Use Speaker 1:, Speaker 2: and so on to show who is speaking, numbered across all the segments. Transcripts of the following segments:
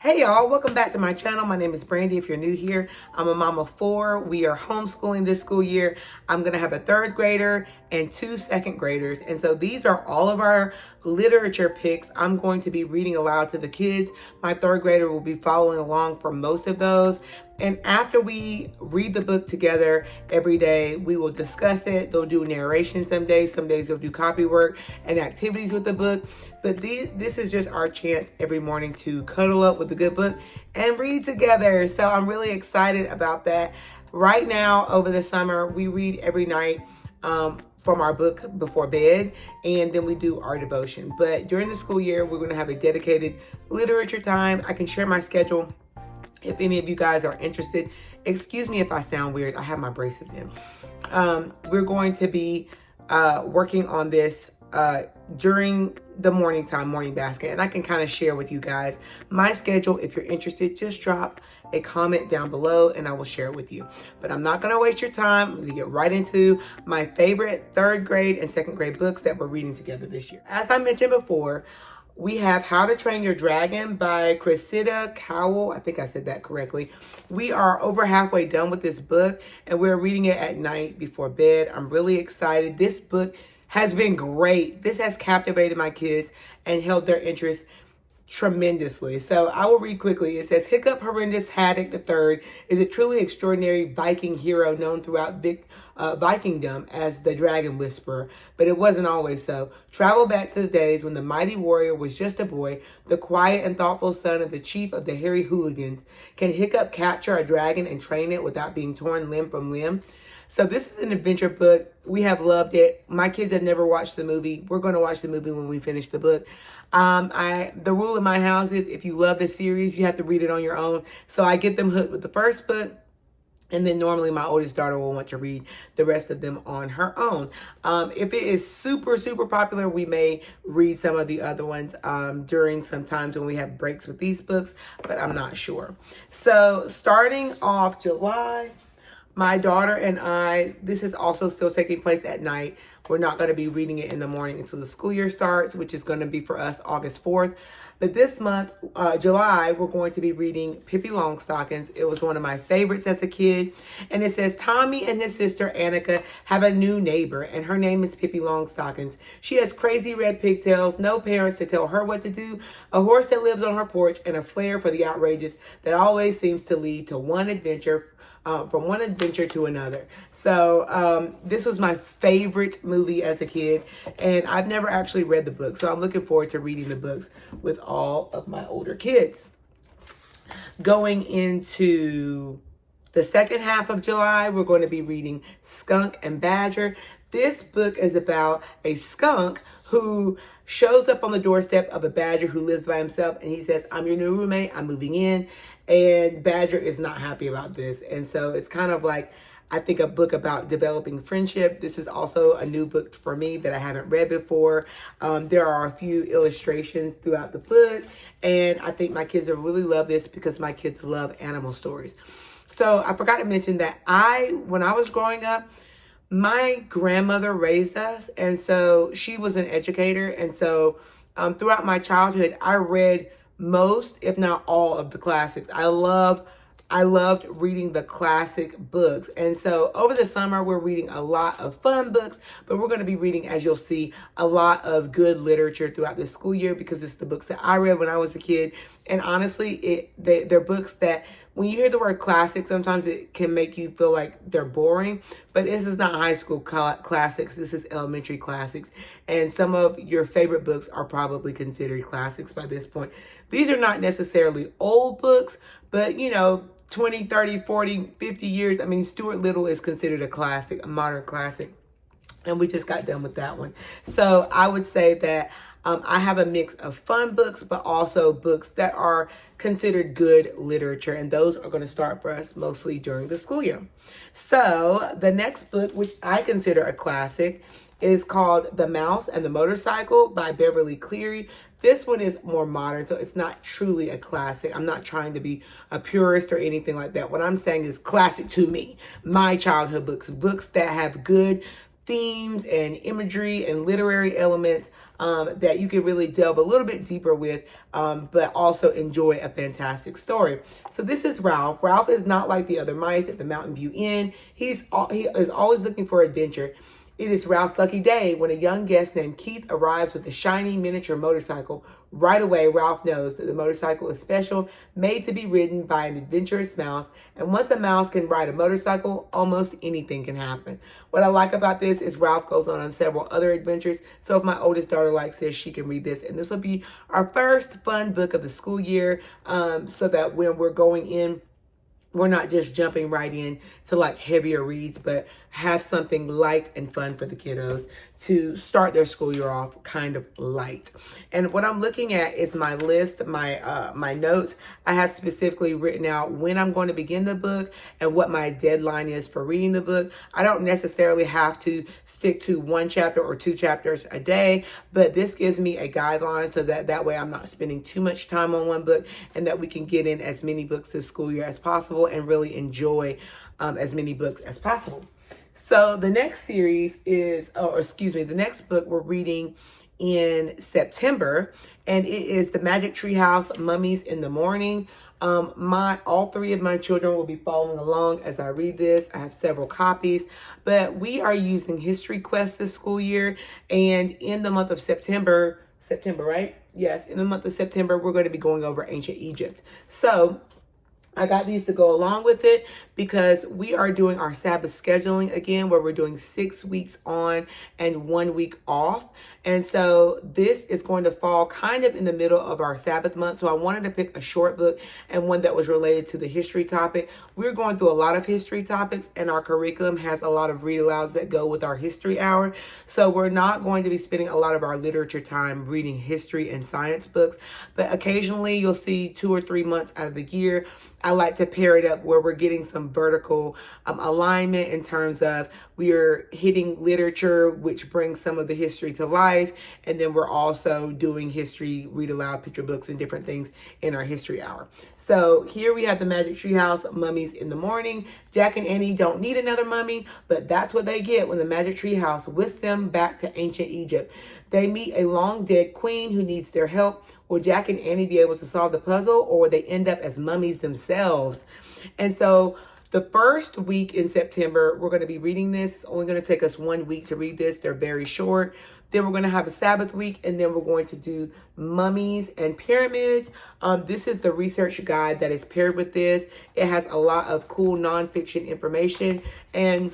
Speaker 1: Hey y'all, welcome back to my channel. My name is Brandy. If you're new here, I'm a mom of 4. We are homeschooling this school year. I'm gonna have a 3rd grader and 2 2nd graders. And so these are all of our literature picks. I'm going to be reading aloud to the kids. My 3rd grader will be following along for most of those. And after we read the book together every day, we will discuss it. They'll do narration some days they'll do copy work and activities with the book. But this is just our chance every morning to cuddle up with a good book and read together. So I'm really excited about that. Right now, over the summer, we read every night from our book before bed, and then we do our devotion. But during the school year, we're going to have a dedicated literature time. I can share my schedule if any of you guys are interested. Excuse me if I sound weird. I have my braces in. We're going to be working on this during the morning basket, and I can kind of share with you guys my schedule. If you're interested, just drop a comment down below and I will share it with you. But I'm not going to waste your time. I'm going to get right into my favorite 3rd grade and 2nd grade books that we're reading together this year. As I mentioned before, we have How to Train Your Dragon by Cressida Cowell. I think I said that correctly. We are over halfway done with this book, and we're reading it at night before bed. I'm really excited. This book has been great. This has captivated my kids and held their interest tremendously. So I will read quickly. It says, Hiccup Horrendous Haddock III is a truly extraordinary Viking hero known throughout Vikingdom as the Dragon Whisperer, but it wasn't always so. Travel back to the days when the mighty warrior was just a boy, the quiet and thoughtful son of the chief of the hairy hooligans. Can Hiccup capture a dragon and train it without being torn limb from limb? So this is an adventure book. We have loved it. My kids have never watched the movie. We're going to watch the movie when we finish the book. The rule in my house is if you love the series, you have to read it on your own. So I get them hooked with the first book, and then normally my oldest daughter will want to read the rest of them on her own. If it is super, super popular, we may read some of the other ones during some times when we have breaks with these books, but I'm not sure. So starting off July, my daughter and I, this is also still taking place at night. We're not going to be reading it in the morning until the school year starts, which is going to be for us August 4th. But this month, July, we're going to be reading Pippi Longstockings. It was one of my favorites as a kid. And it says, Tommy and his sister Annika have a new neighbor, and her name is Pippi Longstockings. She has crazy red pigtails, no parents to tell her what to do, a horse that lives on her porch, and a flair for the outrageous that always seems to lead to one adventure from one adventure to another. So this was my favorite movie as a kid, and I've never actually read the book, so I'm looking forward to reading the books with all of my older kids. Going into the second half of July, we're going to be reading Skunk and Badger. This book is about a skunk who shows up on the doorstep of a badger who lives by himself, and he says, I'm your new roommate, I'm moving in. And Badger is not happy about this. And so it's kind of like, I think, a book about developing friendship. This is also a new book for me that I haven't read before. There are a few illustrations throughout the book, and I think my kids will really love this because my kids love animal stories. So I forgot to mention that when I was growing up, my grandmother raised us, and so she was an educator. And so throughout my childhood, I read most, if not all, of the classics. I loved reading the classic books. And so over the summer, we're reading a lot of fun books, but we're going to be reading, as you'll see, a lot of good literature throughout the school year because it's the books that I read when I was a kid. And honestly, they're books that when you hear the word classic, sometimes it can make you feel like they're boring, but this is not high school classics. This is elementary classics. And some of your favorite books are probably considered classics by this point. These are not necessarily old books, but 20, 30, 40, 50 years. I mean, Stuart Little is considered a classic, a modern classic. And we just got done with that one. So I would say that I have a mix of fun books, but also books that are considered good literature. And those are going to start for us mostly during the school year. So the next book, which I consider a classic, is called The Mouse and the Motorcycle by Beverly Cleary. This one is more modern, so it's not truly a classic. I'm not trying to be a purist or anything like that. What I'm saying is classic to me, my childhood books that have good themes and imagery and literary elements that you can really delve a little bit deeper with, but also enjoy a fantastic story. So this is Ralph. Ralph is not like the other mice at the Mountain View Inn. He is always looking for adventure. It is Ralph's lucky day when a young guest named Keith arrives with a shiny miniature motorcycle. Right away, Ralph knows that the motorcycle is special, made to be ridden by an adventurous mouse. And once a mouse can ride a motorcycle, almost anything can happen. What I like about this is Ralph goes on several other adventures. So if my oldest daughter likes this, she can read this. And this will be our first fun book of the school year, so that when we're going in, we're not just jumping right in to like heavier reads, but have something light and fun for the kiddos to start their school year off kind of light. And what I'm looking at is my list, my notes. I have specifically written out when I'm going to begin the book and what my deadline is for reading the book. I don't necessarily have to stick to one chapter or two chapters a day, but this gives me a guideline so that way I'm not spending too much time on one book, and that we can get in as many books this school year as possible and really enjoy as many books as possible. So the next series is, the next book we're reading in September, and it is The Magic Tree House, Mummies in the Morning. All three of my children will be following along as I read this. I have several copies, but we are using History Quest this school year, and in the month of September, right? Yes, in the month of September, we're going to be going over ancient Egypt. So I got these to go along with it because we are doing our Sabbath scheduling again, where we're doing 6 weeks on and 1 week off. And so this is going to fall kind of in the middle of our Sabbath month. So I wanted to pick a short book and one that was related to the history topic. We're going through a lot of history topics, and our curriculum has a lot of read alouds that go with our history hour. So we're not going to be spending a lot of our literature time reading history and science books, but occasionally you'll see 2 or 3 months out of the year, I like to pair it up where we're getting some vertical alignment in terms of we are hitting literature, which brings some of the history to life. And then we're also doing history, read aloud, picture books, and different things in our history hour. So here we have The Magic Tree House, Mummies in the Morning. Jack and Annie don't need another mummy, but that's what they get when the Magic Tree House whisks them back to ancient Egypt. They meet a long dead queen who needs their help. Will Jack and Annie be able to solve the puzzle, or will they end up as mummies themselves? And so the first week in September, we're going to be reading this. It's only going to take us 1 week to read this. They're very short. Then we're going to have a Sabbath week, and then we're going to do mummies and pyramids. This is the research guide that is paired with this. It has a lot of cool nonfiction information, and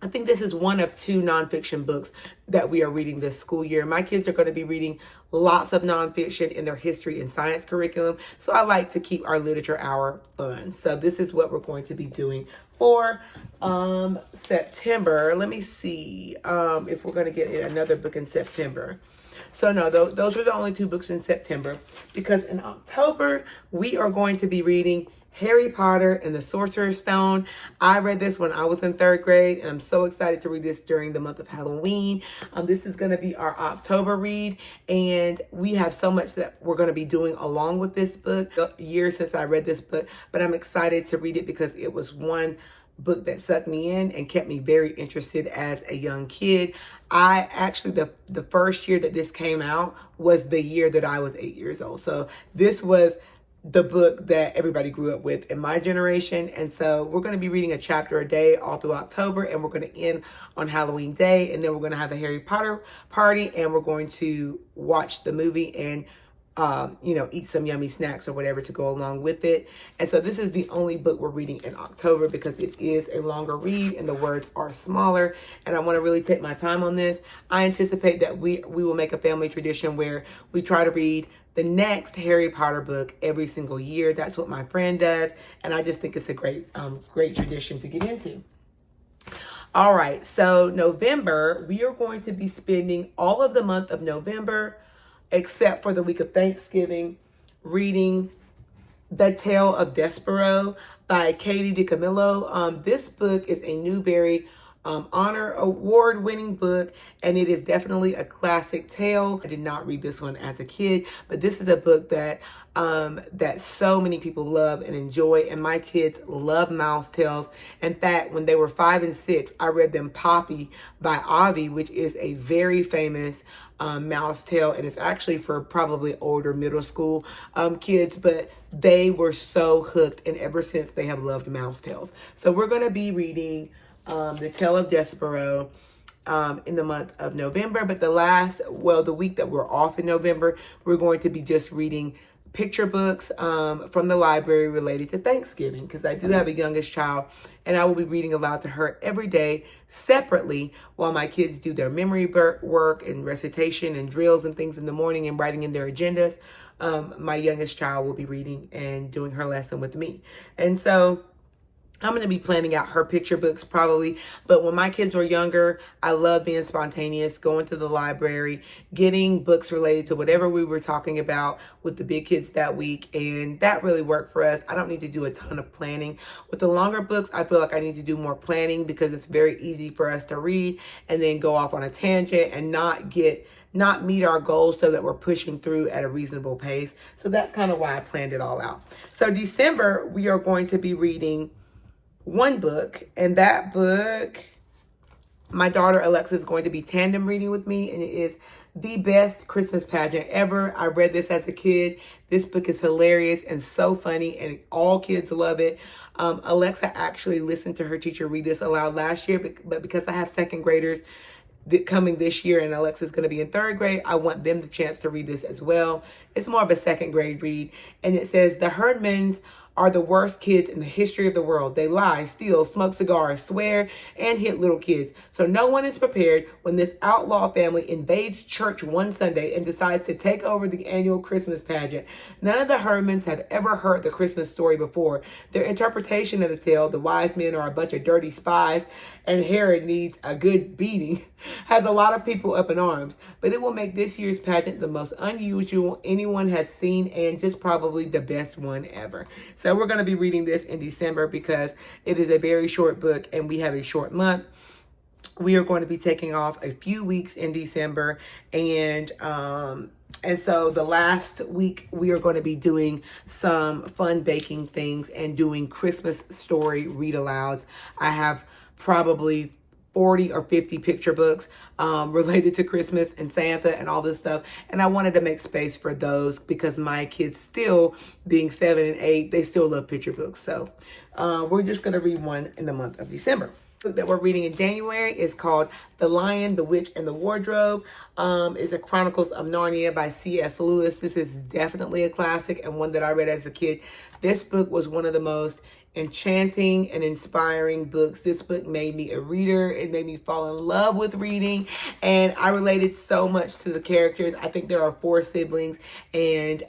Speaker 1: I think this is one of 2 nonfiction books that we are reading this school year. My kids are going to be reading lots of nonfiction in their history and science curriculum. So I like to keep our literature hour fun. So this is what we're going to be doing for September. Let me see if we're going to get another book in September. So no, those are the only 2 books in September, because in October, we are going to be reading Harry Potter and the Sorcerer's Stone. I read this when I was in 3rd grade, and I'm so excited to read this during the month of Halloween. This is going to be our October read, and we have so much that we're going to be doing along with this book. Years since I read this book, but I'm excited to read it because it was one book that sucked me in and kept me very interested as a young kid. I actually, the first year that this came out was the year that I was 8 years old. So this was the book that everybody grew up with in my generation. And so we're going to be reading a chapter a day all through October, and we're going to end on Halloween Day. And then we're going to have a Harry Potter party, and we're going to watch the movie and eat some yummy snacks or whatever to go along with it. And so this is the only book we're reading in October because it is a longer read and the words are smaller. And I want to really take my time on this. I anticipate that we will make a family tradition where we try to read the next Harry Potter book every single year. That's what my friend does. And I just think it's a great tradition to get into. All right. So November, we are going to be spending all of the month of November, except for the week of Thanksgiving, reading The Tale of Despero by Katie DiCamillo. This book is a Newbery honor award winning book, and it is definitely a classic tale. I did not read this one as a kid, but this is a book that that so many people love and enjoy, and my kids love mouse tales. In fact, when they were 5 and 6, I read them Poppy by Avi, which is a very famous mouse tale, and it's actually for probably older middle school kids, but they were so hooked, and ever since they have loved mouse tales. So we're going to be reading The Tale of Despero in the month of November, but the week that we're off in November, we're going to be just reading picture books from the library related to Thanksgiving, because I do have a youngest child, and I will be reading aloud to her every day separately while my kids do their memory work and recitation and drills and things in the morning and writing in their agendas. My youngest child will be reading and doing her lesson with me. And so I'm going to be planning out her picture books probably. But when my kids were younger, I loved being spontaneous, going to the library, getting books related to whatever we were talking about with the big kids that week. And that really worked for us. I don't need to do a ton of planning. With the longer books, I feel like I need to do more planning, because it's very easy for us to read and then go off on a tangent and not meet our goals, so that we're pushing through at a reasonable pace. So that's kind of why I planned it all out. So December, we are going to be reading one book, and that book, my daughter Alexa is going to be tandem reading with me, and it is The Best Christmas Pageant Ever. I read this as a kid. This book is hilarious and so funny, and all kids love it. Alexa actually listened to her teacher read this aloud last year, but because I have second graders coming this year, and Alexa's going to be in third grade, I want them the chance to read this as well. It's more of a second grade read, and it says, the Herdmans are the worst kids in the history of the world. They lie, steal, smoke cigars, swear, and hit little kids. So no one is prepared when this outlaw family invades church one Sunday and decides to take over the annual Christmas pageant. None of the Herdmans have ever heard the Christmas story before. Their interpretation of the tale, the wise men are a bunch of dirty spies and Herod needs a good beating, has a lot of people up in arms. But it will make this year's pageant the most unusual anyone has seen, and just probably the best one ever. So we're going to be reading this in December because it is a very short book and we have a short month. We are going to be taking off a few weeks in December, and so the last week we are going to be doing some fun baking things and doing Christmas story read alouds. I have probably 40 or 50 picture books related to Christmas and Santa and all this stuff. And I wanted to make space for those because my kids, still being 7 and 8, they still love picture books. So we're just going to read one in the month of December. The book that we're reading in January is called The Lion, the Witch, and the Wardrobe. It's a Chronicles of Narnia by C.S. Lewis. This is definitely a classic and one that I read as a kid. This book was one of the most enchanting and inspiring books. This book made me a reader. It made me fall in love with reading, and I related so much to the characters. I think there are 4 siblings, and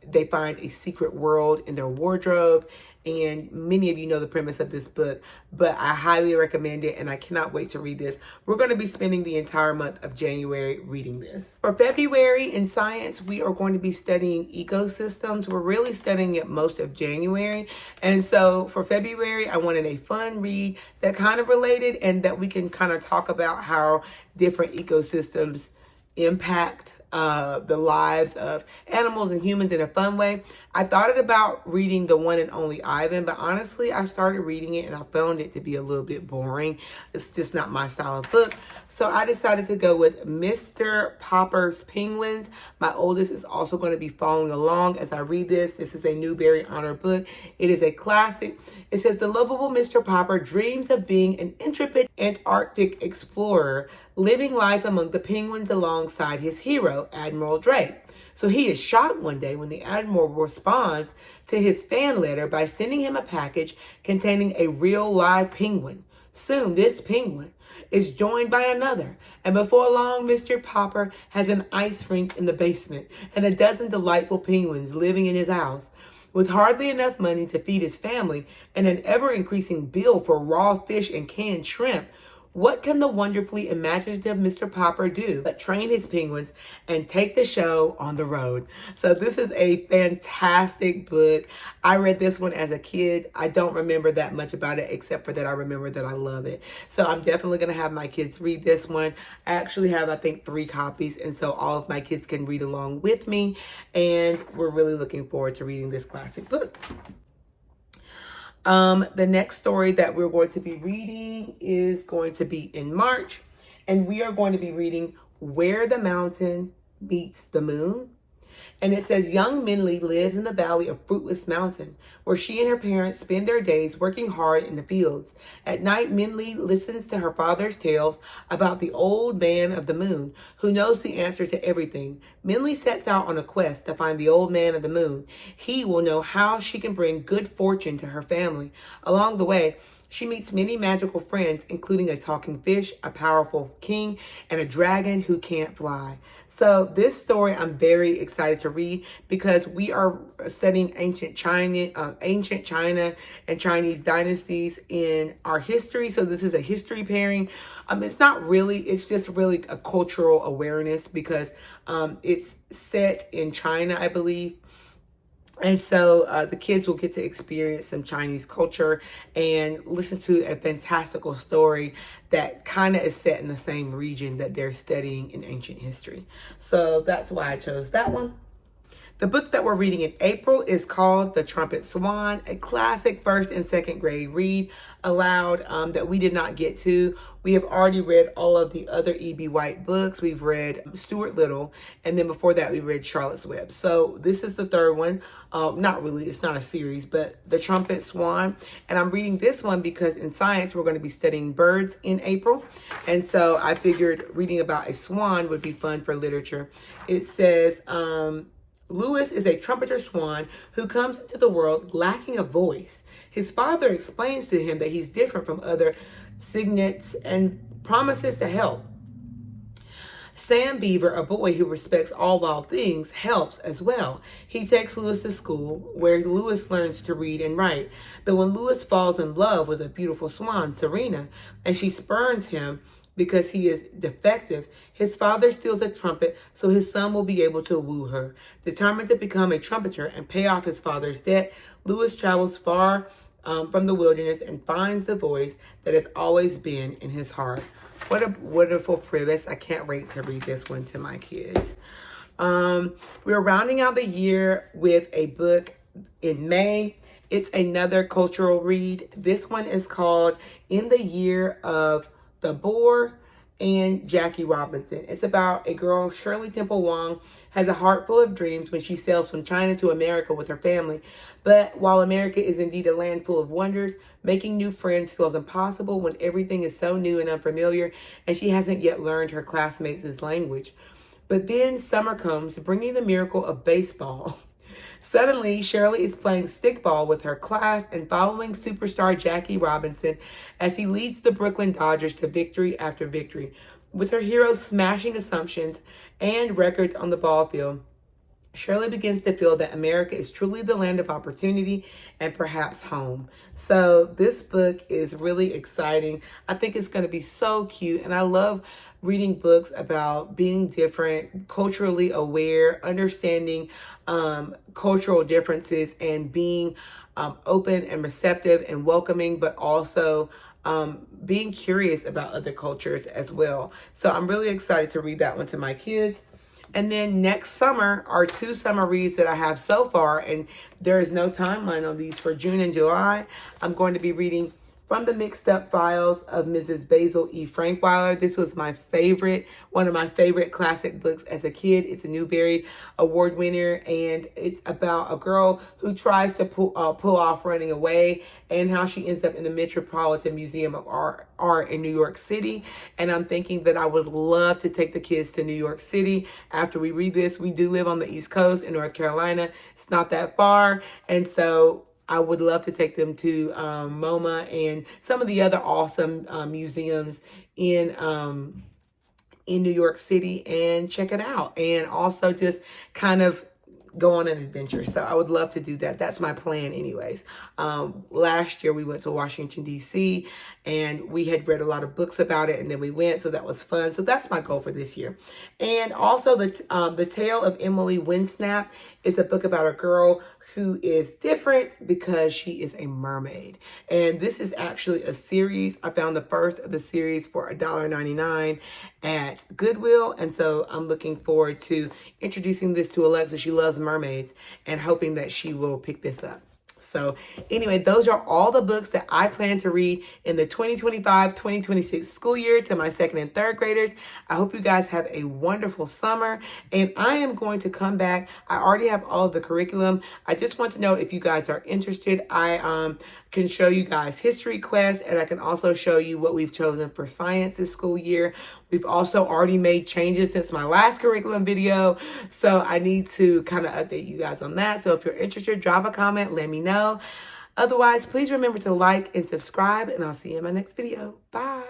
Speaker 1: they find a secret world in their wardrobe. And many of you know the premise of this book, but I highly recommend it, and I cannot wait to read this. We're going to be spending the entire month of January reading this. For February in science, we are going to be studying ecosystems. We're really studying it most of January. And so for February, I wanted a fun read that kind of related, and that we can kind of talk about how different ecosystems impact the lives of animals and humans in a fun way. I thought about reading The One and Only Ivan, but honestly, I started reading it and I found it to be a little bit boring. It's just not my style of book. So I decided to go with Mr. Popper's Penguins. My oldest is also going to be following along as I read this. This is a Newbery Honor book. It is a classic. It says, the lovable Mr. Popper dreams of being an intrepid Antarctic explorer, living life among the penguins alongside his hero, Admiral Drake. So he is shocked one day when the Admiral responds to his fan letter by sending him a package containing a real live penguin. Soon this penguin is joined by another, and before long Mr. Popper has an ice rink in the basement and a dozen delightful penguins living in his house. With hardly enough money to feed his family and an ever-increasing bill for raw fish and canned shrimp, What can the wonderfully imaginative Mr. Popper do but train his penguins and take the show on the road? So this is a fantastic book. I read this one as a kid. I don't remember that much about it, except for that I remember that I love it. So I'm definitely going to have my kids read this one. I actually have, I think, 3 copies. And so all of my kids can read along with me. And we're really looking forward to reading this classic book. The next story that we're going to be reading is going to be in March, and we are going to be reading Where the Mountain Meets the Moon. And it says, young Minley lives in the valley of Fruitless Mountain, where she and her parents spend their days working hard in the fields. At night, Minley listens to her father's tales about the old man of the moon, who knows the answer to everything. Minley sets out on a quest to find the old man of the moon. He will know how she can bring good fortune to her family. Along the way, she meets many magical friends, including a talking fish, a powerful king, and a dragon who can't fly. So this story I'm very excited to read because we are studying ancient China and Chinese dynasties in our history. So this is a history pairing. It's just really a cultural awareness because it's set in China, I believe. And so the kids will get to experience some Chinese culture and listen to a fantastical story that kind of is set in the same region that they're studying in ancient history. So that's why I chose that one. The book that we're reading in April is called The Trumpet Swan, a classic first and second grade read aloud that we did not get to. We have already read all of the other E.B. White books. We've read Stuart Little, and then before that we read Charlotte's Web. So this is the third one. Not really, it's not a series, but The Trumpet Swan. And I'm reading this one because in science we're going to be studying birds in April. And so I figured reading about a swan would be fun for literature. It says, Louis is a trumpeter swan who comes into the world lacking a voice. His father explains to him that he's different from other cygnets and promises to help. Sam Beaver, a boy who respects all wild things, helps as well. He takes Louis to school, where Louis learns to read and write. But when Louis falls in love with a beautiful swan, Serena, and she spurns him because he is defective, his father steals a trumpet so his son will be able to woo her. Determined to become a trumpeter and pay off his father's debt, Louis travels far from the wilderness and finds the voice that has always been in his heart. What a wonderful premise. I can't wait to read this one to my kids. We're rounding out the year with a book in May. It's another cultural read. This one is called In the Year of the Boar and Jackie Robinson. It's about a girl, Shirley Temple Wong, has a heart full of dreams when she sails from China to America with her family. But while America is indeed a land full of wonders, making new friends feels impossible when everything is so new and unfamiliar, and she hasn't yet learned her classmates' language. But then summer comes, bringing the miracle of baseball. Suddenly, Shirley is playing stickball with her class and following superstar Jackie Robinson as he leads the Brooklyn Dodgers to victory after victory. With her hero smashing assumptions and records on the ball field, Shirley begins to feel that America is truly the land of opportunity and perhaps home. So this book is really exciting. I think it's going to be so cute. And I love reading books about being different, culturally aware, understanding cultural differences, and being open and receptive and welcoming, but also being curious about other cultures as well. So I'm really excited to read that one to my kids. And then next summer, our 2 summer reads that I have so far, and there is no timeline on these for June and July, I'm going to be reading From the Mixed Up Files of Mrs. Basil E. Frankweiler. This was my favorite, one of my favorite classic books as a kid. It's a Newbery Award winner, and it's about a girl who tries to pull off running away and how she ends up in the Metropolitan Museum of Art in New York City. And I'm thinking that I would love to take the kids to New York City after we read this. We do live on the East Coast in North Carolina. It's not that far. And so I would love to take them to MoMA and some of the other awesome museums in New York City and check it out. And also just kind of go on an adventure. So I would love to do that. That's my plan anyways. Last year we went to Washington, D.C. and we had read a lot of books about it, and then we went. So that was fun. So that's my goal for this year. And also the Tale of Emily Winsnap is a book about a girl who is different because she is a mermaid. And this is actually a series. I found the first of the series for $1.99 at Goodwill. And so I'm looking forward to introducing this to Alexa. She loves mermaids, and hoping that she will pick this up. So anyway, those are all the books that I plan to read in the 2025-2026 school year to my second and third graders. I hope you guys have a wonderful summer, and I am going to come back. I already have all of the curriculum. I just want to know if you guys are interested. I can show you guys history quests, and I can also show you what we've chosen for science this school year. We've also already made changes since my last curriculum video, so I need to kind of update you guys on that. So if you're interested, drop a comment, let me know. Otherwise, please remember to like and subscribe, and I'll see you in my next video. Bye.